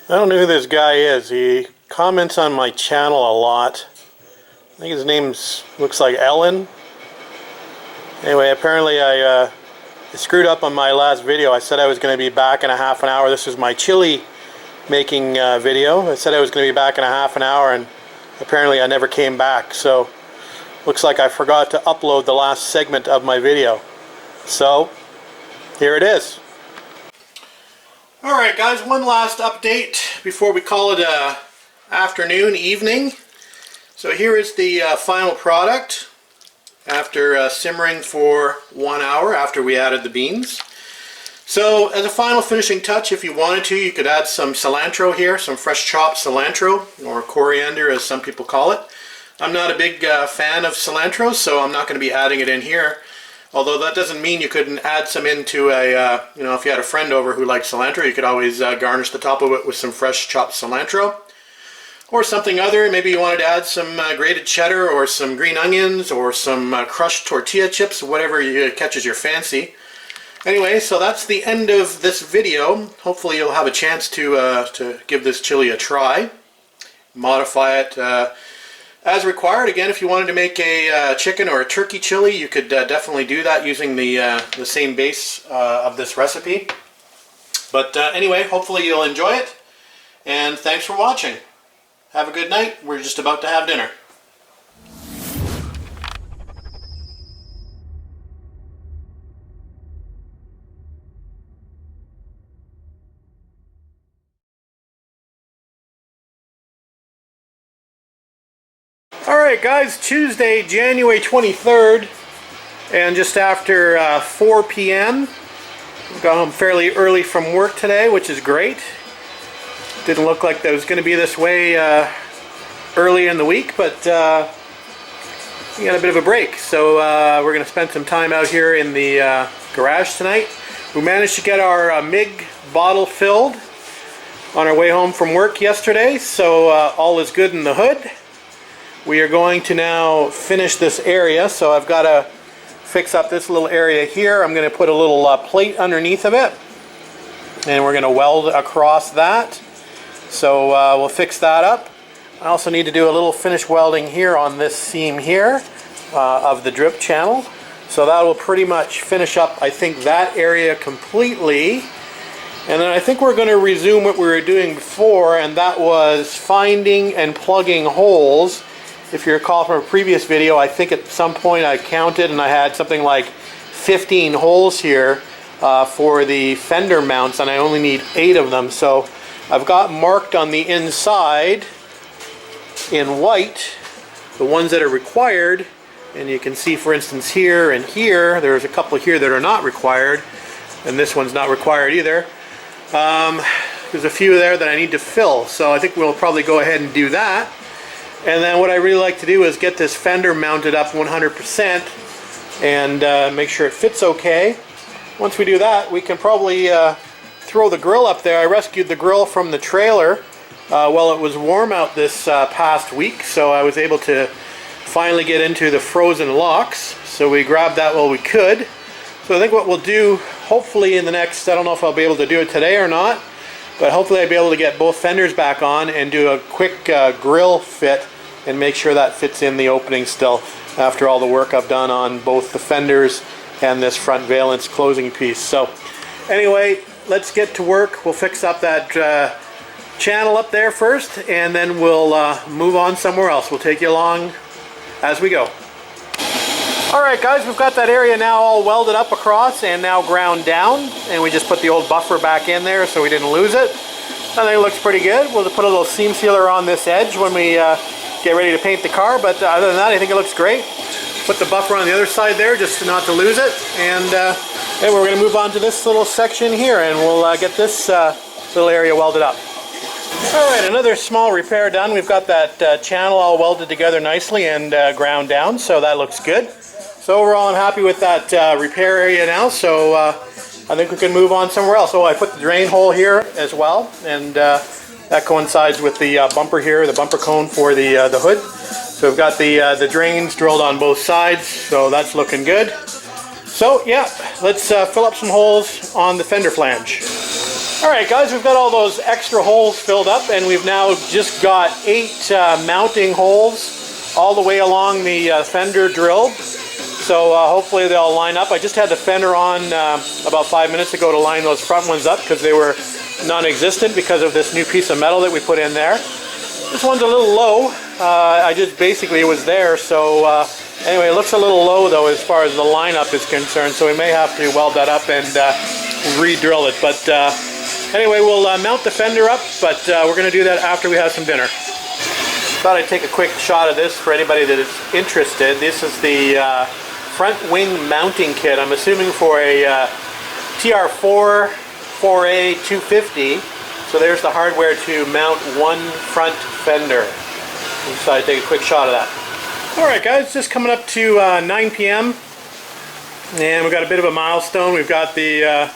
I don't know who this guy is. He comments on my channel a lot. I think his name's looks like Ellen. Anyway, apparently I screwed up on my last video. I said I was going to be back in a half an hour. This is my chili making video. I said I was going to be back in a half an hour, and apparently I never came back. So looks like I forgot to upload the last segment of my video. So here it is. Alright guys, one last update before we call it afternoon, evening. So here is the final product after simmering for 1 hour after we added the beans. So as a final finishing touch, if you wanted to, you could add some cilantro here, some fresh chopped cilantro, or coriander as some people call it. I'm not a big fan of cilantro, so I'm not going to be adding it in here. Although that doesn't mean you couldn't add some into a, if you had a friend over who liked cilantro, you could always garnish the top of it with some fresh chopped cilantro. Or something other, maybe you wanted to add some grated cheddar or some green onions or some crushed tortilla chips, whatever catches your fancy. Anyway, so that's the end of this video. Hopefully you'll have a chance to give this chili a try. Modify it as required. Again, if you wanted to make a chicken or a turkey chili, you could definitely do that using the same base of this recipe. But anyway, hopefully you'll enjoy it, and thanks for watching. Have a good night. We're just about to have dinner. Alright guys, Tuesday, January 23rd, and just after 4 p.m. Got home fairly early from work today, which is great. Didn't look like that was going to be this way early in the week, but we got a bit of a break. So we're going to spend some time out here in the garage tonight. We managed to get our MIG bottle filled on our way home from work yesterday, so all is good in the hood. We are going to now finish this area, so I've got to fix up this little area here. I'm going to put a little plate underneath of it, and we're going to weld across that. So we'll fix that up. I also need to do a little finish welding here on this seam here of the drip channel. So that will pretty much finish up, I think, that area completely. And then I think we're going to resume what we were doing before, and that was finding and plugging holes. If you recall from a previous video, I think at some point I counted and I had something like 15 holes here for the fender mounts, and I only need 8 of them. So I've got marked on the inside in white the ones that are required, and you can see, for instance, here and here, there's a couple here that are not required, and this one's not required either. There's a few there that I need to fill, so I think we'll probably go ahead and do that. And then what I really like to do is get this fender mounted up 100% and make sure it fits okay. Once we do that, we can probably throw the grill up there. I rescued the grill from the trailer while it was warm out this past week, so I was able to finally get into the frozen locks. So we grabbed that while we could. So I think what we'll do, hopefully in the next, I don't know if I'll be able to do it today or not, but hopefully I'll be able to get both fenders back on and do a quick grill fit and make sure that fits in the opening still after all the work I've done on both the fenders and this front valence closing piece. So anyway, let's get to work. We'll fix up that channel up there first, and then we'll move on somewhere else. We'll take you along as we go. Alright guys, we've got that area now all welded up across and now ground down, and we just put the old buffer back in there so we didn't lose it. I think it looks pretty good. We'll put a little seam sealer on this edge when we get ready to paint the car, but other than that, I think it looks great. Put the buffer on the other side there just not to lose it, and we're going to move on to this little section here, and we'll get this little area welded up. Alright, another small repair done. We've got that channel all welded together nicely and ground down, so that looks good. So overall, I'm happy with that repair area now, so I think we can move on somewhere else. Oh, I put the drain hole here as well, and that coincides with the bumper here, the bumper cone for the hood. So we've got the drains drilled on both sides, so that's looking good. So yeah, let's fill up some holes on the fender flange. Alright guys, we've got all those extra holes filled up, and we've now just got 8 mounting holes all the way along the fender drilled. So hopefully they'll line up. I just had the fender on about 5 minutes ago to line those front ones up because they were non-existent because of this new piece of metal that we put in there. This one's a little low. I just basically, it was there, so anyway, it looks a little low though as far as the lineup is concerned, so we may have to weld that up and re-drill it. But anyway, we'll mount the fender up, but we're going to do that after we have some dinner. Thought I'd take a quick shot of this for anybody that is interested. This is the front wing mounting kit, I'm assuming for a TR4 4A 250. So there's the hardware to mount one front fender. So I'd take a quick shot of that. Alright guys, just coming up to 9 p.m. and we've got a bit of a milestone. We've got the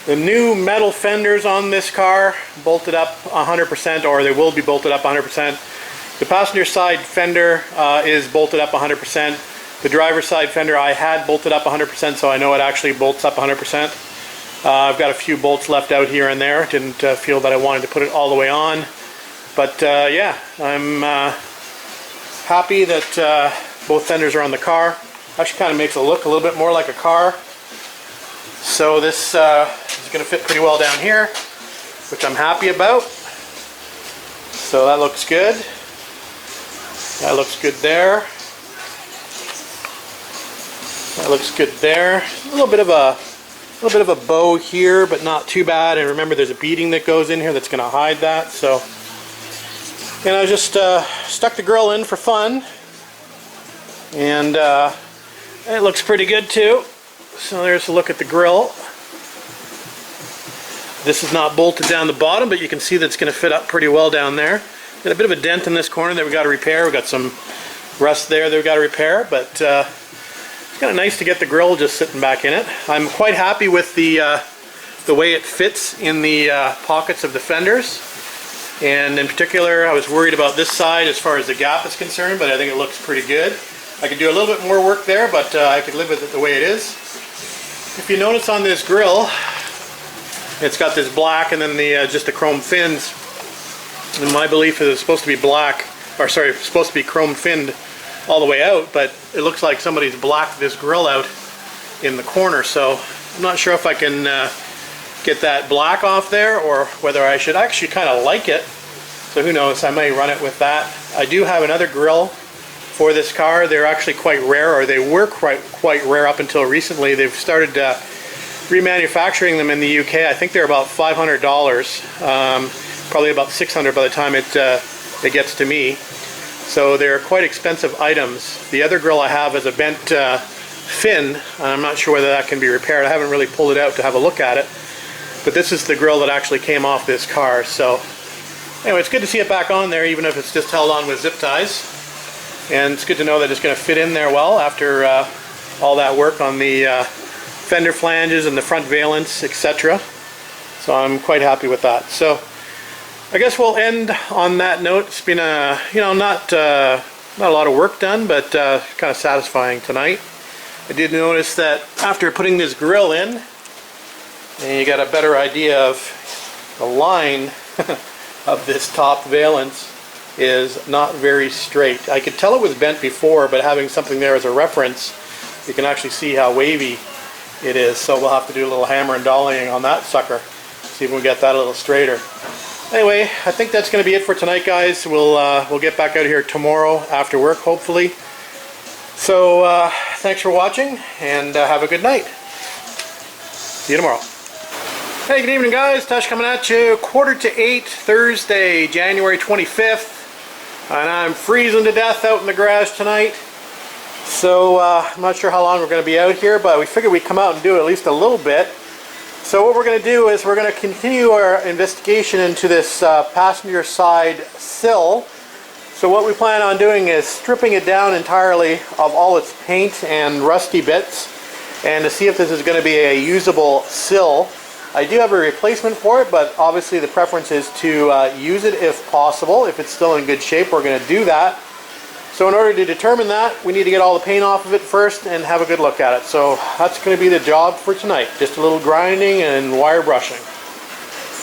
new metal fenders on this car bolted up 100%, or they will be bolted up 100%. The passenger side fender is bolted up 100%. The driver's side fender I had bolted up 100%, so I know it actually bolts up 100%. I've got a few bolts left out here and there. Didn't feel that I wanted to put it all the way on. But yeah, I'm happy that both fenders are on the car. Actually kind of makes it look a little bit more like a car. So this is going to fit pretty well down here, which I'm happy about. So that looks good. That looks good there. That looks good there. A little bit of a bow here, but not too bad. And remember, there's a beading that goes in here that's going to hide that. So, and I just stuck the grill in for fun, and it looks pretty good too. So there's a look at the grill. This is not bolted down the bottom, but you can see that it's going to fit up pretty well down there. Got a bit of a dent in this corner that we got to repair. We got some rust there that we got to repair, but it's kind of nice to get the grill just sitting back in it. I'm quite happy with the way it fits in the pockets of the fenders, and in particular I was worried about this side as far as the gap is concerned, but I think it looks pretty good. I could do a little bit more work there, but I could live with it the way it is. If you notice on this grill, it's got this black and then the just the chrome fins. And my belief is it's supposed to be black, or sorry, it's supposed to be chrome finned all the way out, but it looks like somebody's blacked this grill out in the corner, so I'm not sure if I can get that black off there, or whether I should. Actually kind of like it, so who knows, I may run it with that. I do have another grill for this car. They're actually quite rare, or they were quite rare up until recently. They've started remanufacturing them in the UK. I think they're about $500, probably about $600 by the time it gets to me. So they're quite expensive items. The other grill I have is a bent fin, and I'm not sure whether that can be repaired. I haven't really pulled it out to have a look at it. But this is the grill that actually came off this car. So anyway, it's good to see it back on there, even if it's just held on with zip ties. And it's good to know that it's going to fit in there well after all that work on the fender flanges and the front valence, etc. So I'm quite happy with that. So I guess we'll end on that note. It's been a, not a lot of work done, but kind of satisfying tonight. I did notice that after putting this grill in, and you got a better idea of the line of this top valence is not very straight. I could tell it was bent before, but having something there as a reference, you can actually see how wavy it is. So we'll have to do a little hammer and dollying on that sucker, see if we can get that a little straighter. Anyway, I think that's going to be it for tonight, guys. We'll get back out here tomorrow after work, hopefully. So thanks for watching, and have a good night. See you tomorrow. Hey, good evening, guys. Tush coming at you. 7:45, Thursday, January 25th. And I'm freezing to death out in the garage tonight. So I'm not sure how long we're going to be out here, but we figured we'd come out and do at least a little bit. So what we're going to do is we're going to continue our investigation into this passenger side sill. So what we plan on doing is stripping it down entirely of all its paint and rusty bits, and to see if this is going to be a usable sill. I do have a replacement for it, but obviously the preference is to use it if possible. If it's still in good shape, we're going to do that. So in order to determine that, we need to get all the paint off of it first and have a good look at it. So that's going to be the job for tonight. Just a little grinding and wire brushing.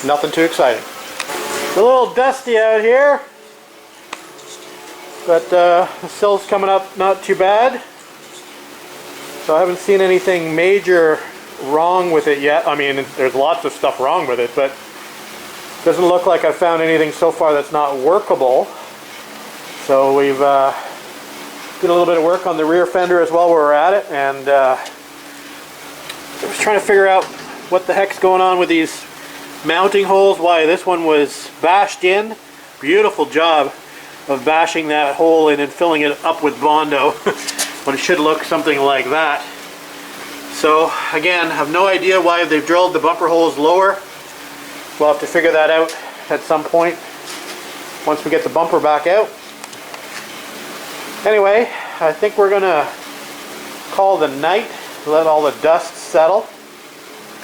Nothing too exciting. It's a little dusty out here, but the sill's coming up not too bad. So I haven't seen anything major wrong with it yet. I mean, there's lots of stuff wrong with it, but it doesn't look like I've found anything so far that's not workable. So we've did a little bit of work on the rear fender as well where we're at it, and I was trying to figure out what the heck's going on with these mounting holes, why this one was bashed in. Beautiful job of bashing that hole in and filling it up with Bondo when it should look something like that. So again, I have no idea why they've drilled the bumper holes lower. We'll have to figure that out at some point once we get the bumper back out. Anyway, I think we're gonna call the night, let all the dust settle.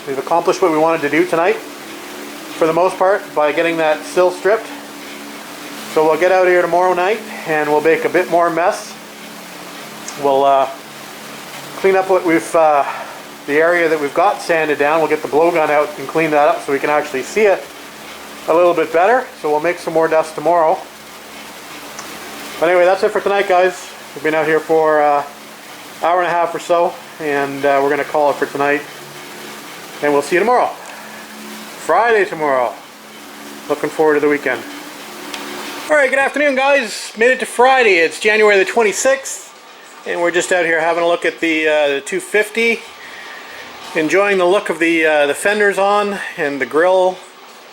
We've accomplished what we wanted to do tonight for the most part by getting that sill stripped. So we'll get out here tomorrow night and we'll make a bit more mess. We'll clean up what we've the area that we've got sanded down. We'll get the blowgun out and clean that up so we can actually see it a little bit better. So we'll make some more dust tomorrow. But anyway, that's it for tonight, guys. We've been out here for an hour and a half or so, and we're going to call it for tonight. And we'll see you tomorrow. Friday tomorrow. Looking forward to the weekend. Alright, good afternoon, guys. Made it to Friday. It's January the 26th, and we're just out here having a look at the 250. Enjoying the look of the fenders on and the grille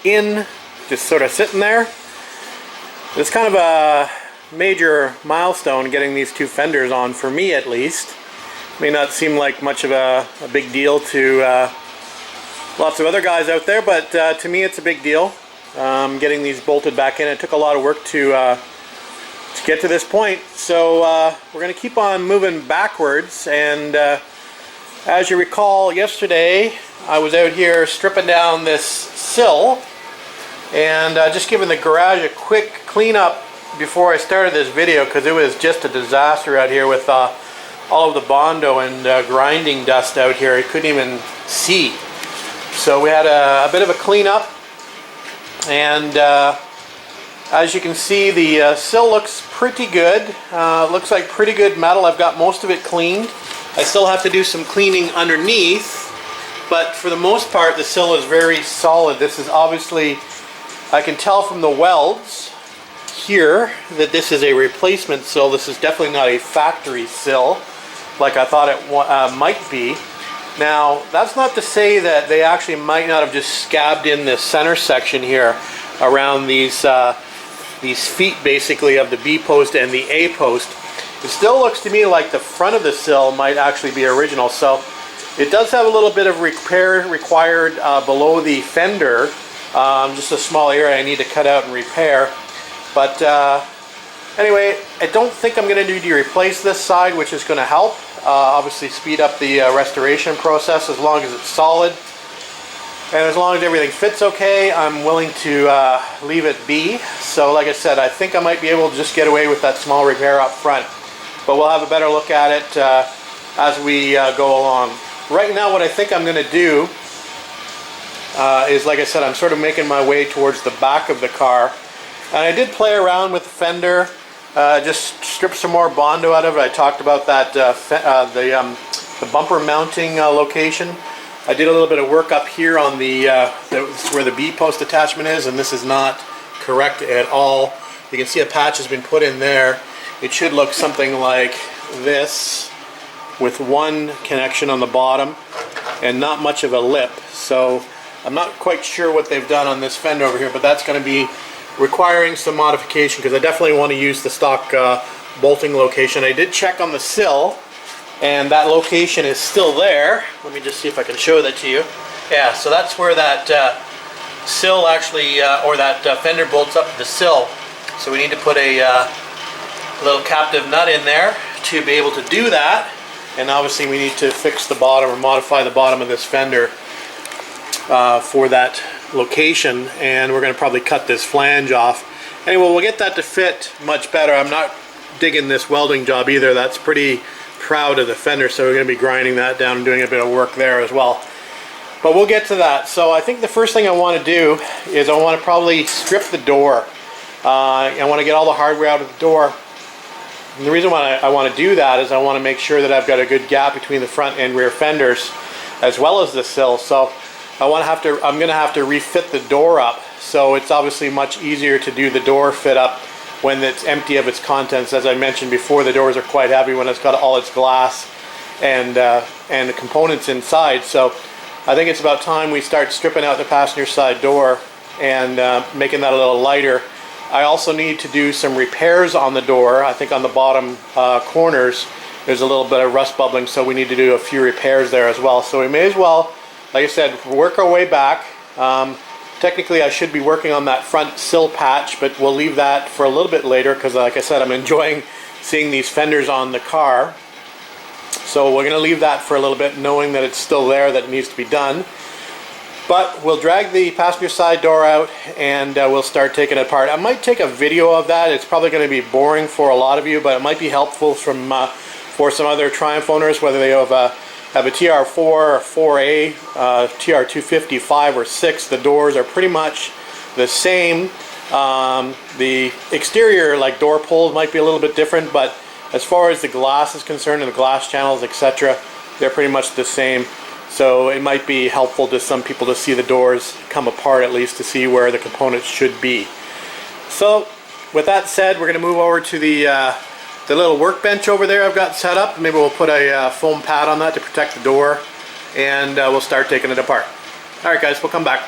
in, just sort of sitting there. It's kind of a major milestone getting these two fenders on, for me at least. May not seem like much of a big deal to lots of other guys out there, but to me it's a big deal. Getting these bolted back in. It took a lot of work to get to this point, so we're going to keep on moving backwards. And as you recall, yesterday I was out here stripping down this sill and just giving the garage a quick cleanup before I started this video, because it was just a disaster out here with all of the Bondo and grinding dust out here. I couldn't even see. So we had a bit of a cleanup, and as you can see, the sill looks pretty good. Looks like pretty good metal. I've got most of it cleaned. I still have to do some cleaning underneath, but for the most part the sill is very solid. This is obviously, I can tell from the welds here that this is a replacement sill. This is definitely not a factory sill like I thought it might be. Now, that's not to say that they actually might not have just scabbed in this center section here around these feet basically of the B post and the A post. It still looks to me like the front of the sill might actually be original. So it does have a little bit of repair required below the fender. Just a small area I need to cut out and repair. But anyway, I don't think I'm going to need to replace this side, which is going to help. Obviously speed up the restoration process as long as it's solid. And as long as everything fits okay, I'm willing to leave it be. So like I said, I think I might be able to just get away with that small repair up front. But we'll have a better look at it as we go along. Right now what I think I'm going to do is, like I said, I'm sort of making my way towards the back of the car. And I did play around with the fender, just strip some more Bondo out of it. I talked about that, the bumper mounting location. I did a little bit of work up here on where the B post attachment is, and this is not correct at all. You can see a patch has been put in there. It should look something like this, with one connection on the bottom and not much of a lip. So I'm not quite sure what they've done on this fender over here, but that's going to be requiring some modification, because I definitely want to use the stock bolting location. I did check on the sill, and that location is still there. Let me just see if I can show that to you. Yeah, so that's where that sill actually, or that fender bolts up to the sill. So we need to put a little captive nut in there to be able to do that. And obviously we need to fix the bottom or modify the bottom of this fender for that location, and we're going to probably cut this flange off. Anyway, we'll get that to fit much better. I'm not digging this welding job either. That's pretty proud of the fender, so we're going to be grinding that down and doing a bit of work there as well. But we'll get to that. So I think the first thing I want to do is I want to probably strip the door. I want to get all the hardware out of the door. And the reason why I want to do that is I want to make sure that I've got a good gap between the front and rear fenders, as well as the sill. So I'm going to have to refit the door up. So it's obviously much easier to do the door fit up when it's empty of its contents. As I mentioned before, the doors are quite heavy when it's got all its glass and the components inside. So I think it's about time we start stripping out the passenger side door and making that a little lighter. I also need to do some repairs on the door. I think on the bottom corners there's a little bit of rust bubbling, so we need to do a few repairs there as well. So we may as well, like I said, work our way back. Technically I should be working on that front sill patch, but we'll leave that for a little bit later because, like I said, I'm enjoying seeing these fenders on the car. So we're going to leave that for a little bit, knowing that it's still there, that it needs to be done. But we'll drag the passenger side door out and we'll start taking it apart. I might take a video of that. It's probably going to be boring for a lot of you, but it might be helpful for some other Triumph owners, whether they have a TR4 or 4A, TR250, 5 or 6. The doors are pretty much the same. The exterior, like door pulls, might be a little bit different, but as far as the glass is concerned and the glass channels, etc., they're pretty much the same. So it might be helpful to some people to see the doors come apart, at least to see where the components should be. So with that said, we're going to move over to the little workbench over there I've got set up. Maybe we'll put a foam pad on that to protect the door, and we'll start taking it apart. Alright guys, we'll come back.